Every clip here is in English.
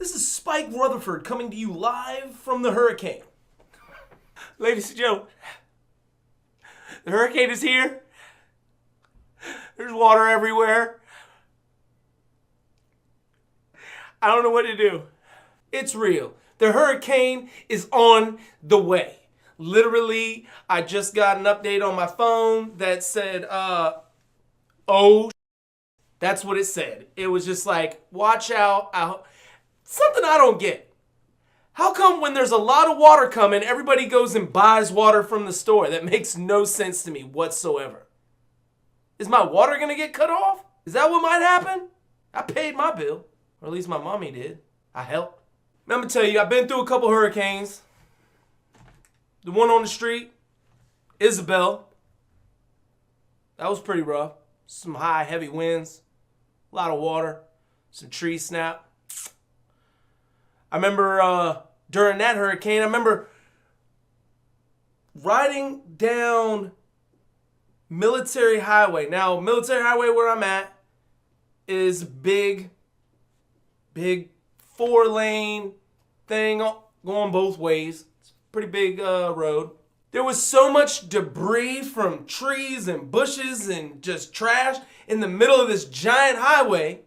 This is Spike Rutherford coming to you live from the hurricane. Ladies and gentlemen, the hurricane is here. There's water everywhere. I don't know what to do. It's real. The hurricane is on the way. Literally, I just got an update on my phone that said, oh, that's what it said. It was just like, watch out. Something I don't get. How come when there's a lot of water coming, everybody goes and buys water from the store? That makes no sense to me whatsoever. Is my water going to get cut off? Is that what might happen? I paid my bill. Or at least my mommy did. I helped. I'm going to tell you, I've been through a couple hurricanes. The one on the street, Isabel. That was pretty rough. Some high, heavy winds. A lot of water. Some trees snap. I remember during that hurricane, I remember riding down Military Highway. Now, Military Highway where I'm at is big 4-lane thing going both ways. It's a pretty big road. There was so much debris from trees and bushes and just trash in the middle of this giant highway.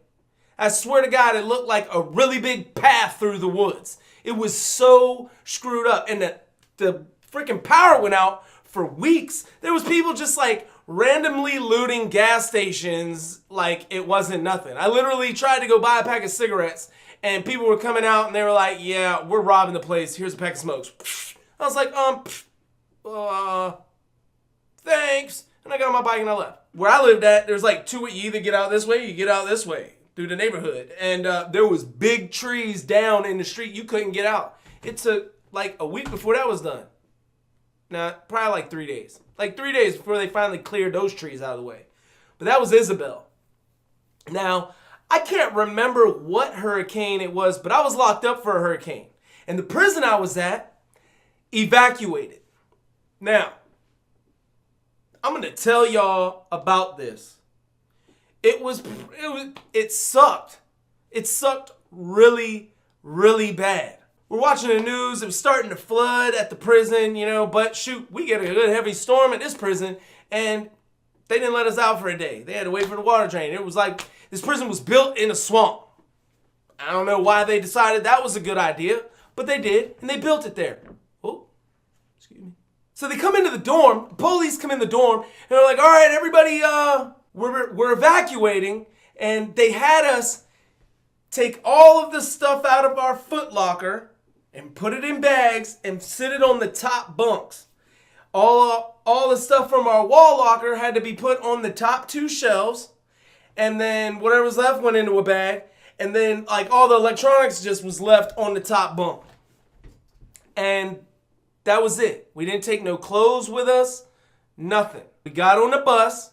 I swear to God, it looked like a really big path through the woods. It was so screwed up. And the freaking power went out for weeks. There was people just like randomly looting gas stations like it wasn't nothing. I literally tried to go buy a pack of cigarettes and people were coming out and they were like, yeah, we're robbing the place. Here's a pack of smokes. I was like, thanks. And I got on my bike and I left. Where I lived at, there's like two, you either get out this way or you get out this way through the neighborhood. And there was big trees down in the street. You couldn't get out. It took like a week before that was done. Nah, probably like 3 days. Like 3 days before they finally cleared those trees out of the way. But that was Isabel. Now, I can't remember what hurricane it was, but I was locked up for a hurricane. And the prison I was at evacuated. Now, I'm going to tell y'all about this. It sucked. It sucked really, really bad. We're watching the news. It was starting to flood at the prison, but shoot, we get a good heavy storm at this prison and they didn't let us out for a day. They had to wait for the water drain. It was like this prison was built in a swamp. I don't know why they decided that was a good idea, but they did, and they built it there. Oh, excuse me. So they come into the dorm, the police come in the dorm, and they're like, all right, everybody, we're evacuating, and they had us take all of the stuff out of our foot locker and put it in bags and sit it on the top bunks. All the stuff from our wall locker had to be put on the top 2 shelves, and then whatever was left went into a bag, and then like all the electronics just was left on the top bunk. And that was it. We didn't take no clothes with us, nothing. We got on the bus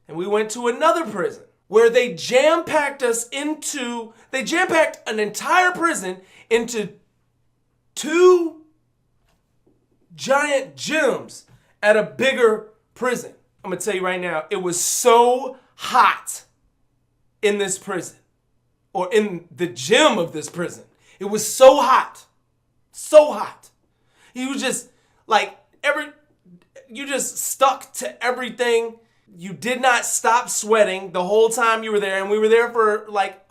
and we went to another prison where they jam-packed an entire prison into 2 giant gyms at a bigger prison. I'm gonna tell you right now, it was so hot in this prison, or in the gym of this prison. It was so hot. So hot. You just like you just stuck to everything. You did not stop sweating the whole time you were there, and we were there for like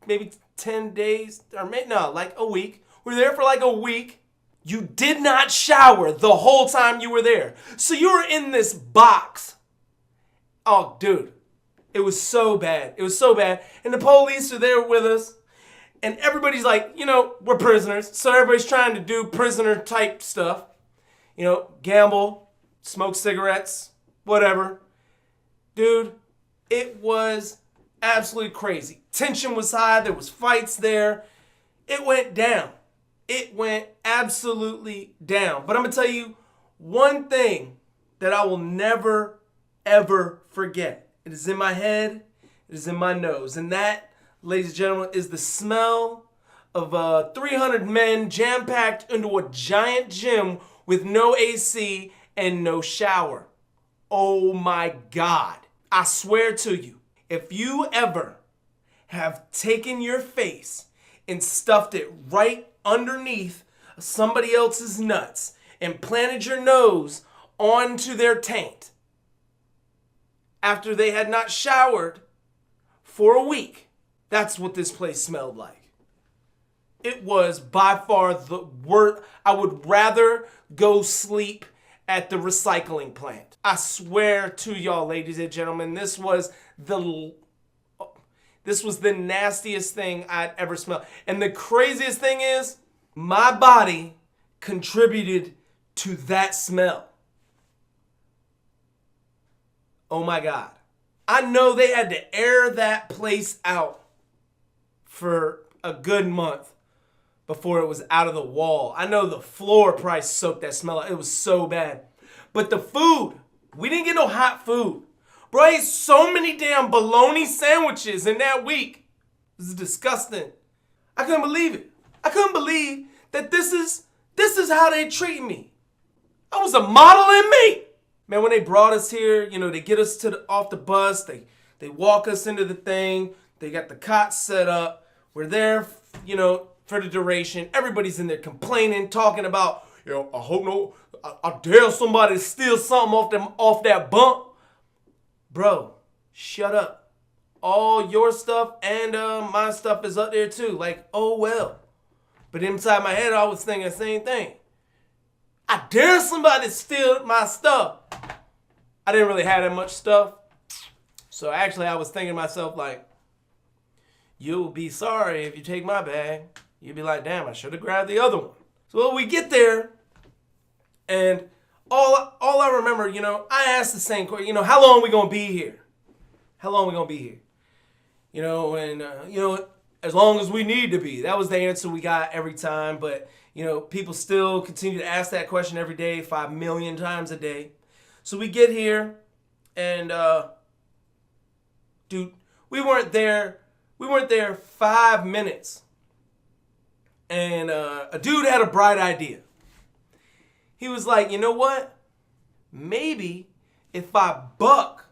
maybe 10 days or like a week. We were there for like a week. You did not shower the whole time you were there. So you were in this box. Oh, dude. It was so bad. It was so bad. And the police are there with us. And everybody's like, we're prisoners. So everybody's trying to do prisoner type stuff. Gamble, smoke cigarettes, whatever. Dude, it was absolutely crazy. Tension was high. There was fights there. It went down. It went absolutely down. But I'm going to tell you one thing that I will never, ever forget. It is in my head. It is in my nose. And that, ladies and gentlemen, is the smell of 300 men jam-packed into a giant gym with no AC and no shower. Oh my God. I swear to you, if you ever have taken your face and stuffed it right underneath somebody else's nuts and planted your nose onto their taint after they had not showered for a week. That's what this place smelled like. It was by far the worst. I would rather go sleep at the recycling plant. I swear to y'all, ladies and gentlemen, this was the nastiest thing I'd ever smelled. And the craziest thing is, my body contributed to that smell. Oh my God. I know they had to air that place out for a good month before it was out of the wall. I know the floor probably soaked that smell. It was so bad. But the food, we didn't get no hot food. Bro, I ate so many damn bologna sandwiches in that week. This is disgusting. I couldn't believe it. I couldn't believe that this is how they treat me. I was a model inmate. Man, when they brought us here, they get us off the bus. They walk us into the thing. They got the cots set up. We're there, for the duration. Everybody's in there complaining, talking about, I hope I dare somebody to steal something off that bunk. Bro, shut up. All your stuff and my stuff is up there too. Like, oh well. But inside my head, I was thinking the same thing. I dare somebody to steal my stuff. I didn't really have that much stuff. So actually, I was thinking to myself, like, you'll be sorry if you take my bag. You'll be like, damn, I should have grabbed the other one. So we get there, and all I remember, I asked the same question, how long are we going to be here? How long are we going to be here? As long as we need to be. That was the answer we got every time. But, people still continue to ask that question every day, 5 million times a day. So we get here, and, dude, we weren't there 5 minutes. And a dude had a bright idea. He was like, you know what? Maybe if I buck,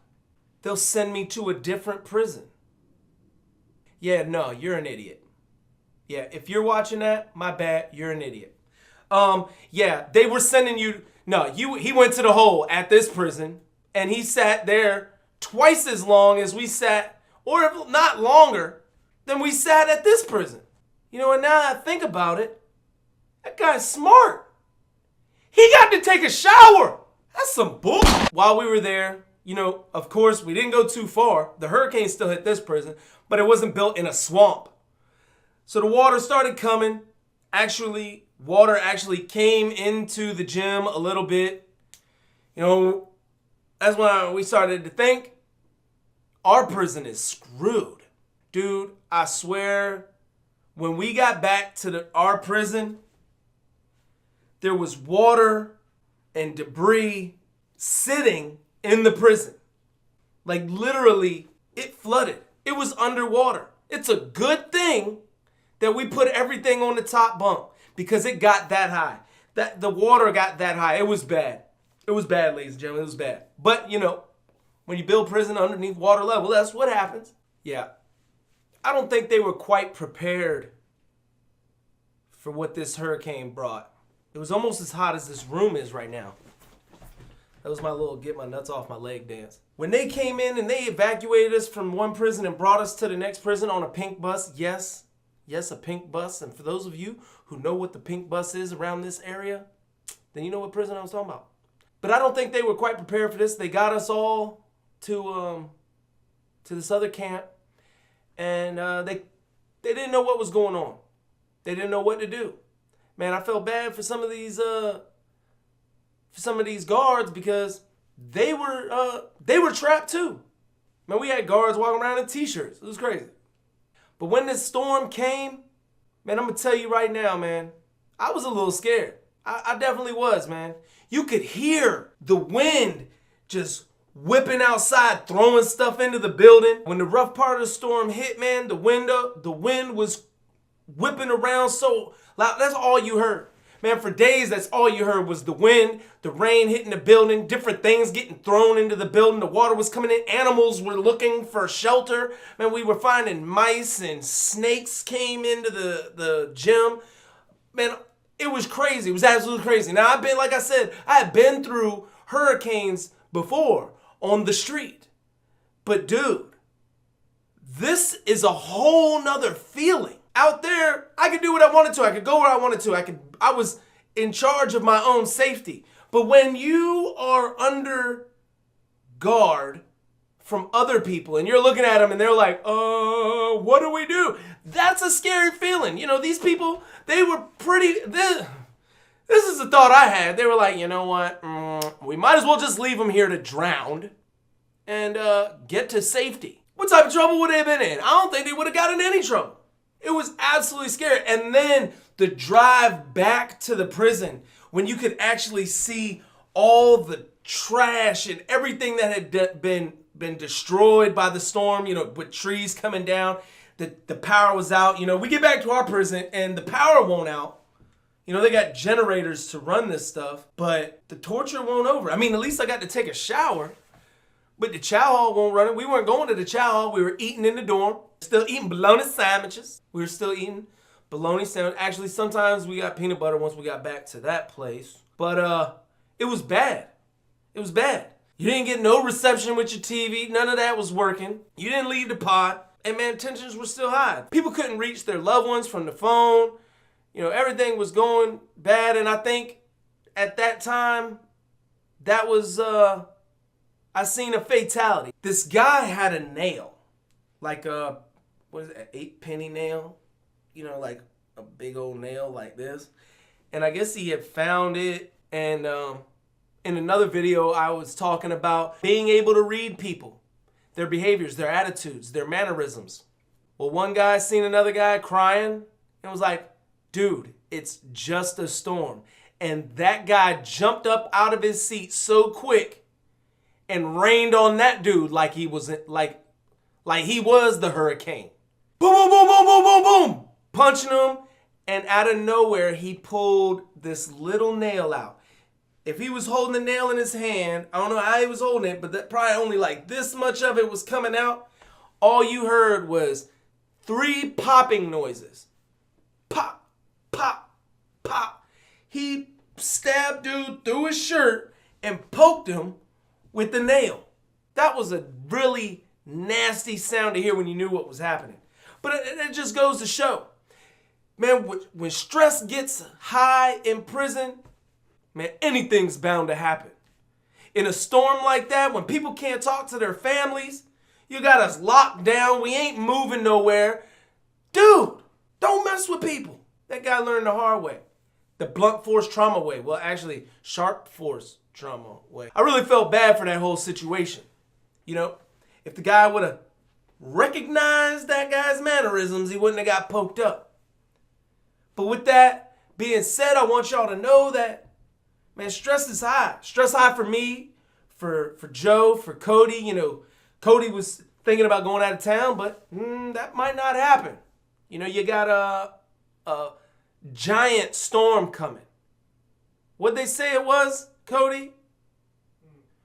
they'll send me to a different prison. Yeah, no, you're an idiot. Yeah, if you're watching that, my bad, you're an idiot. Yeah, they were sending you. No, he went to the hole at this prison, and he sat there twice as long as we sat, or if not longer, than we sat at this prison. And now that I think about it, that guy's smart. He got to take a shower. That's some bull. While we were there, of course, we didn't go too far. The hurricane still hit this prison, but it wasn't built in a swamp. So the water started coming. Water actually came into the gym a little bit. That's when we started to think, our prison is screwed. Dude, I swear, when we got back to our prison, there was water and debris sitting in the prison. Like literally, it flooded. It was underwater. It's a good thing that we put everything on the top bunk because it got that high. The water got that high. It was bad. It was bad, ladies and gentlemen. It was bad. But, when you build prison underneath water level, that's what happens. Yeah. I don't think they were quite prepared for what this hurricane brought. It was almost as hot as this room is right now. That was my little get my nuts off my leg dance. When they came in and they evacuated us from one prison and brought us to the next prison on a pink bus, yes, a pink bus. And for those of you who know what the pink bus is around this area, then you know what prison I was talking about. But I don't think they were quite prepared for this. They got us all to this other camp, and they didn't know what was going on. They didn't know what to do. Man, I felt bad for some of these guards because they were trapped too. Man, we had guards walking around in t-shirts. It was crazy. But when this storm came, man, I'm gonna tell you right now, man, I was a little scared. I definitely was, man. You could hear the wind just whipping outside, throwing stuff into the building. When the rough part of the storm hit, man, the wind was whipping around so loud. That's all you heard. Man, for days, that's all you heard was the wind, the rain hitting the building, different things getting thrown into the building. The water was coming in. Animals were looking for shelter. Man, we were finding mice and snakes came into the gym. Man, it was crazy. It was absolutely crazy. Now, like I said, I had been through hurricanes before on the street. But dude, this is a whole nother feeling. Out there, I could do what I wanted to. I could go where I wanted to. I was in charge of my own safety. But when you are under guard from other people and you're looking at them and they're like, what do we do? That's a scary feeling. You know, these people, they were pretty, this is the thought I had. They were like, you know what? We might as well just leave them here to drown and get to safety. What type of trouble would they have been in? I don't think they would have gotten in any trouble. It was absolutely scary. And then the drive back to the prison when you could actually see all the trash and everything that had been destroyed by the storm, you know, with trees coming down, the power was out. You know, we get back to our prison and the power won't out. You know, they got generators to run this stuff, but the torture won't over. I mean, at least I got to take a shower, but the chow hall won't run it. We weren't going to the chow hall. We were eating in the dorm. Still eating bologna sandwiches. We were still eating bologna sandwiches. Actually, sometimes we got peanut butter once we got back to that place. But it was bad. It was bad. You didn't get no reception with your TV. None of that was working. You didn't leave the pod. And man, tensions were still high. People couldn't reach their loved ones from the phone. You know, everything was going bad. And I think at that time, that was, I seen a fatality. This guy had a nail. Like what is it, an 8-penny nail? You know, like a big old nail like this. And I guess he had found it. And in another video, I was talking about being able to read people, their behaviors, their attitudes, their mannerisms. Well, one guy seen another guy crying and was like, dude, it's just a storm. And that guy jumped up out of his seat so quick and rained on that dude like he was like he was the hurricane. Boom, boom, boom, boom, boom, boom, boom. Punching him. And out of nowhere, he pulled this little nail out. If he was holding the nail in his hand, I don't know how he was holding it, but that probably only like this much of it was coming out. All you heard was 3 popping noises. Pop, pop, pop. He stabbed dude through his shirt and poked him with the nail. That was a really nasty sound to hear when you knew what was happening. But it just goes to show, man, when stress gets high in prison, man, anything's bound to happen. In a storm like that, when people can't talk to their families, you got us locked down, we ain't moving nowhere. Dude, don't mess with people. That guy learned the hard way. The blunt force trauma way. Well, actually, sharp force trauma way. I really felt bad for that whole situation. You know, if the guy would have recognized that guy's mannerisms, he wouldn't have got poked up. But with that being said, I want y'all to know that, man, stress is high. Stress high for me, for Joe, for Cody. You know, Cody was thinking about going out of town, but that might not happen. You know, you got a giant storm coming. What'd they say it was, Cody?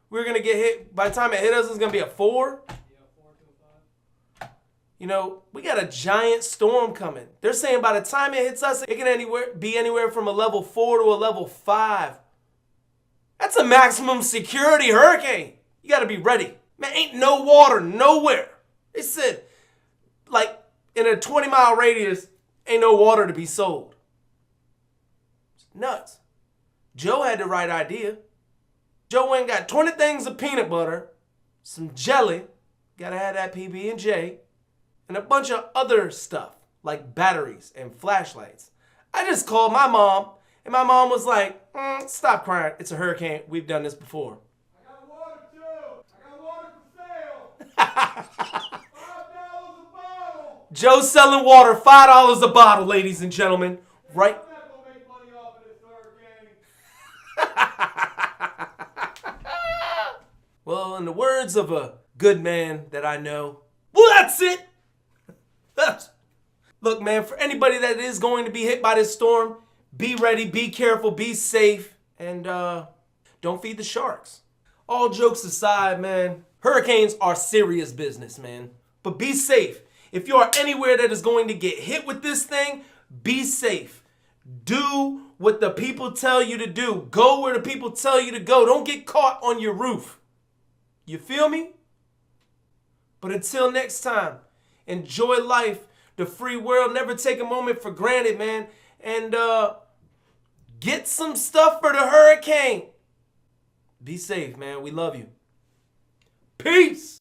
We were going to get hit. By the time it hit us, it's going to be a 4. Yeah, 4 to a 5. You know, we got a giant storm coming. They're saying by the time it hits us, it can be anywhere from a level 4 to a level 5. That's a maximum security hurricane. You got to be ready. Man, ain't no water nowhere. They said, like, in a 20-mile radius, ain't no water to be sold. It's nuts. Joe had the right idea. Joe went and got 20 things of peanut butter, some jelly, gotta have that PB&J, and a bunch of other stuff, like batteries and flashlights. I just called my mom, and my mom was like, stop crying, it's a hurricane, we've done this before. I got water too! I got water for sale! $5 a bottle! Joe's selling water, $5 a bottle, ladies and gentlemen. Right? I'm not gonna make money off of this hurricane. Well, in the words of a good man that I know, well, that's it. Look, man, for anybody that is going to be hit by this storm, Be ready, be careful, be safe, and don't feed the sharks. All jokes aside, man, hurricanes are serious business, man. But be safe. If you are anywhere that is going to get hit with this thing, be safe. Do what the people tell you to do. Go where the people tell you to go. Don't get caught on your roof. You feel me? But until next time, enjoy life, the free world. Never take a moment for granted, man. And get some stuff for the hurricane. Be safe, man. We love you. Peace.